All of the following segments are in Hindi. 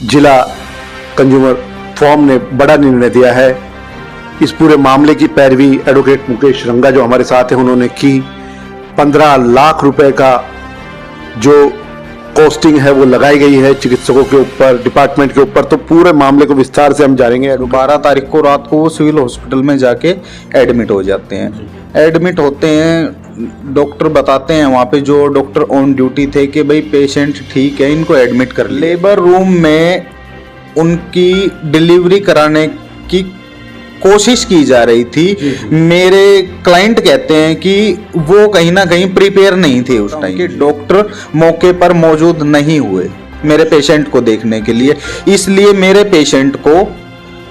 जिला कंज्यूमर फोरम ने बड़ा निर्णय दिया है। इस पूरे मामले की पैरवी एडवोकेट मुकेश रंगा जो हमारे साथ हैं उन्होंने की। 15 लाख रुपए का जो कॉस्टिंग है वो लगाई गई है चिकित्सकों के ऊपर, डिपार्टमेंट के ऊपर। तो पूरे मामले को विस्तार से हम जानेंगे। 12 तारीख को रात को वो सिविल हॉस्पिटल में जाके एडमिट हो जाते हैं। एडमिट होते हैं, डॉक्टर बताते हैं वहाँ पे जो डॉक्टर ऑन ड्यूटी थे कि भाई पेशेंट ठीक है, इनको एडमिट कर। लेबर रूम में उनकी डिलीवरी कराने की कोशिश की जा रही थी। मेरे क्लाइंट कहते हैं कि वो कहीं ना कहीं प्रिपेयर नहीं थे उस टाइम के। डॉक्टर मौके पर मौजूद नहीं हुए मेरे पेशेंट को देखने के लिए, इसलिए मेरे पेशेंट को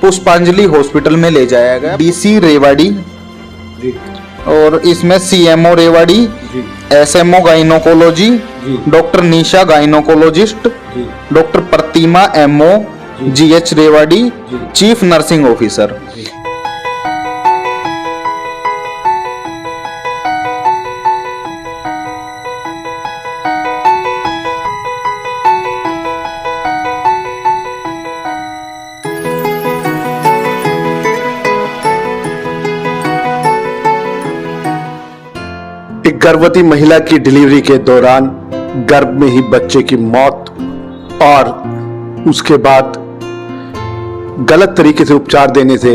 पुष्पांजलि हॉस्पिटल में ले जाया गया। डीसी रेवाड़ी और इसमें CMO Rewari, SMO gynaecology, doctor Nisha gynaecologist, doctor Pratima MO, GH Rewari, chief nursing officer. एक गर्भवती महिला की डिलीवरी के दौरान गर्भ में ही बच्चे की मौत और उसके बाद गलत तरीके से उपचार देने से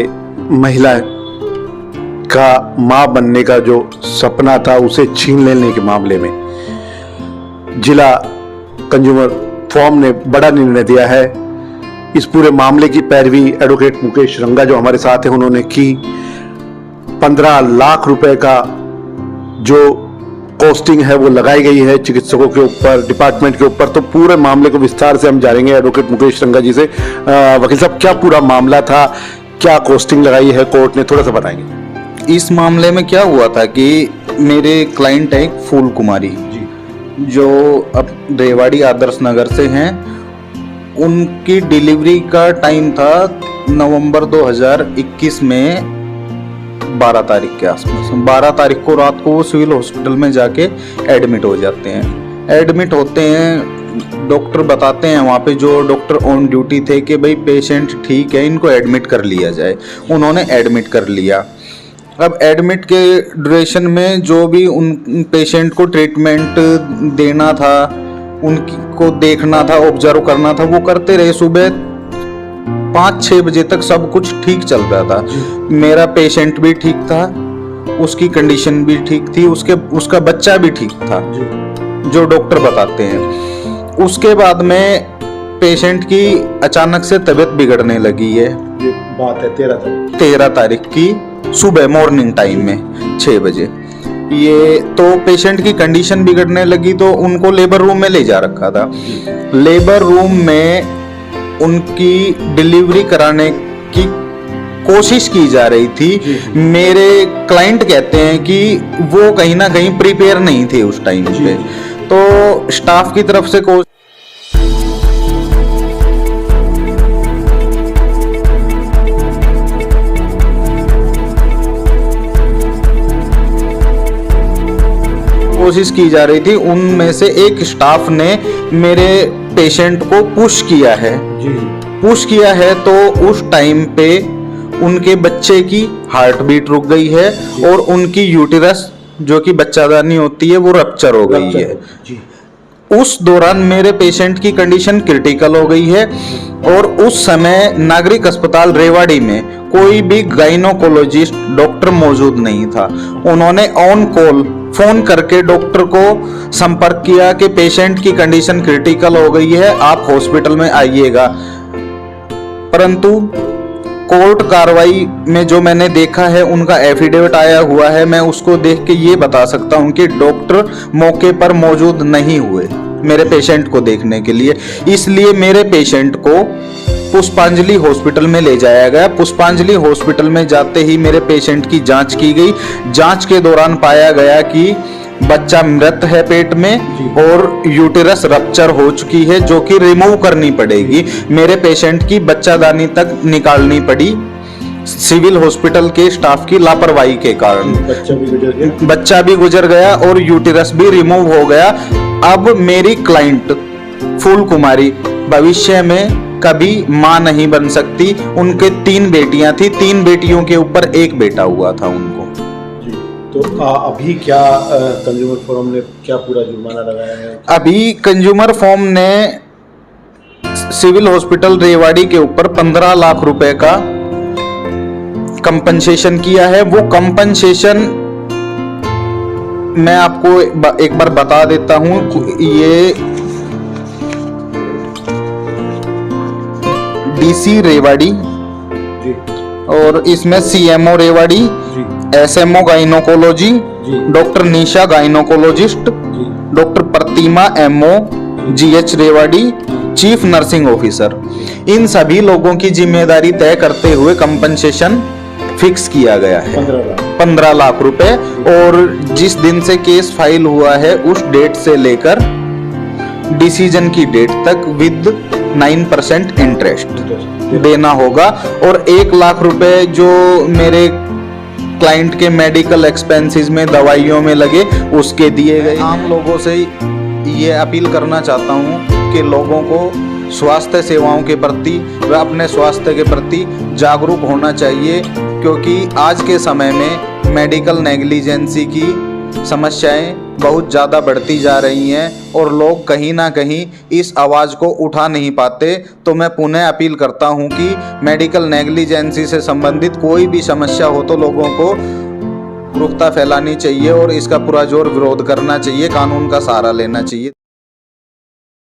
महिला का मां बनने का जो सपना था उसे छीन लेने के मामले में जिला कंज्यूमर फोरम ने बड़ा निर्णय दिया है। इस पूरे मामले की पैरवी एडवोकेट मुकेश रंगा जो हमारे साथ हैं उन्होंने की। 15 लाख रुपए का जो कॉस्टिंग है वो लगाई गई है चिकित्सकों के ऊपर, डिपार्टमेंट के ऊपर। तो पूरे मामले को विस्तार से हम जानेंगे एडवोकेट मुकेश रंगा जी से। वकील साहब, क्या पूरा मामला था, क्या कॉस्टिंग लगाई है कोर्ट ने, थोड़ा सा बताएंगे। इस मामले में क्या हुआ था कि मेरे क्लाइंट है एक फूल कुमारी जो अब रेवाड़ी आदर्श नगर से हैं। उनकी डिलीवरी का टाइम था नवंबर 2021 में 12 तारीख के आसपास। 12 तारीख को रात को वो सिविल हॉस्पिटल में जाके एडमिट हो जाते हैं। एडमिट होते हैं, डॉक्टर बताते हैं वहाँ पे जो डॉक्टर ऑन ड्यूटी थे कि भाई पेशेंट ठीक है, इनको एडमिट कर लिया जाए। उन्होंने एडमिट कर लिया। अब एडमिट के ड्यूरेशन में जो भी उन पेशेंट को ट्रीटमेंट देना था, उनको देखना था, ऑब्जर्व करना था, वो करते रहे। सुबह 5-6 बजे तक सब कुछ ठीक चल रहा था। मेरा पेशेंट भी ठीक था, उसकी कंडीशन भी ठीक थी, उसका बच्चा भी ठीक था जो डॉक्टर बताते हैं। उसके बाद में पेशेंट की अचानक से तबीयत बिगड़ने लगी है। ये बात है 13 तारीख की सुबह मॉर्निंग टाइम में 6 बजे। ये तो पेशेंट की कंडीशन बिगड़ने लगी तो उनको लेबर रूम में ले जा रखा था। लेबर रूम में उनकी डिलीवरी कराने की कोशिश की जा रही थी। मेरे क्लाइंट कहते हैं कि वो कहीं ना कहीं प्रिपेयर नहीं थे उस टाइम पे। तो स्टाफ की तरफ से कोशिश की जा रही थी। उनमें से एक स्टाफ ने मेरे पेशेंट को पुश किया है। पुश किया है तो उस टाइम पे उनके बच्चे की हार्ट बीट रुक गई है और उनकी यूटेरस जो कि बच्चादानी होती है वो रप्चर हो गई है। उस दौरान मेरे पेशेंट की कंडीशन क्रिटिकल हो गई है और उस समय नागरिक अस्पताल रेवाड़ी में कोई भी गाइनोकोलॉजिस्ट डॉक्टर मौजूद नहीं था। उन्होंने ऑन कॉल फोन करके डॉक्टर को संपर्क किया कि पेशेंट की कंडीशन क्रिटिकल हो गई है, आप हॉस्पिटल में आइएगा। परंतु कोर्ट कार्रवाई में जो मैंने देखा है, उनका एफिडेविट आया हुआ है, मैं उसको देख के ये बता सकता हूँ कि डॉक्टर मौके पर मौजूद नहीं हुए मेरे पेशेंट को देखने के लिए। इसलिए मेरे पेशेंट को पुष्पांजलि हॉस्पिटल में ले जाया गया। पुष्पांजलि हॉस्पिटल में जाते ही मेरे पेशेंट की जांच की गई। जांच के दौरान पाया गया कि बच्चा मृत है पेट में और यूटेरस रप्चर हो चुकी है जो कि रिमूव करनी पड़ेगी। मेरे पेशेंट की बच्चादानी तक निकालनी पड़ी सिविल हॉस्पिटल के स्टाफ की लापरवाही के कारण। बच्चा भी गुजर गया और यूटेरस भी रिमूव हो गया। अब मेरी क्लाइंट फूल कुमारी भविष्य में कभी मां नहीं बन सकती। उनके 3 बेटियां थी, 3 बेटियों के ऊपर 1 बेटा हुआ था उनको। जी। तो अभी क्या कंज्यूमर फोरम ने क्या पूरा जुर्माना लगाया है? अभी कंज्यूमर फोरम ने सिविल हॉस्पिटल रेवाड़ी के ऊपर 15 लाख रुपए का कंपनसेशन किया है। वो कंपनसेशन मैं आपको एक बार बता देता हूं। ये डीसी रेवाड़ी जी। और इसमें CMO Rewari, SMO gynaecology, doctor Nisha gynaecologist, doctor Pratima MO, GH Rewari, chief nursing officer, इन सभी लोगों की जिम्मेदारी तय करते हुए कंपनसेशन फिक्स किया गया है 15 लाख रुपए। और जिस दिन से केस फाइल हुआ है उस डेट से लेकर डिसीजन की डेट तक विद 9% इंटरेस्ट देना होगा। और 1 लाख रुपए जो मेरे क्लाइंट के मेडिकल एक्सपेंसेस में, दवाइयों में लगे, उसके दिए गए। आम लोगों से ये अपील करना चाहता हूँ कि लोगों को स्वास्थ्य सेवाओं के प्रति व अपने स्वास्थ्य के प्रति जागरूक होना चाहिए, क्योंकि आज के समय में मेडिकल नेग्लिजेंसी की समस्याएं बहुत ज़्यादा बढ़ती जा रही हैं और लोग कहीं ना कहीं इस आवाज़ को उठा नहीं पाते। तो मैं पुनः अपील करता हूं कि मेडिकल नेग्लिजेंसी से संबंधित कोई भी समस्या हो तो लोगों को जागरूकता फैलानी चाहिए और इसका पुरजोर विरोध करना चाहिए, कानून का सहारा लेना चाहिए।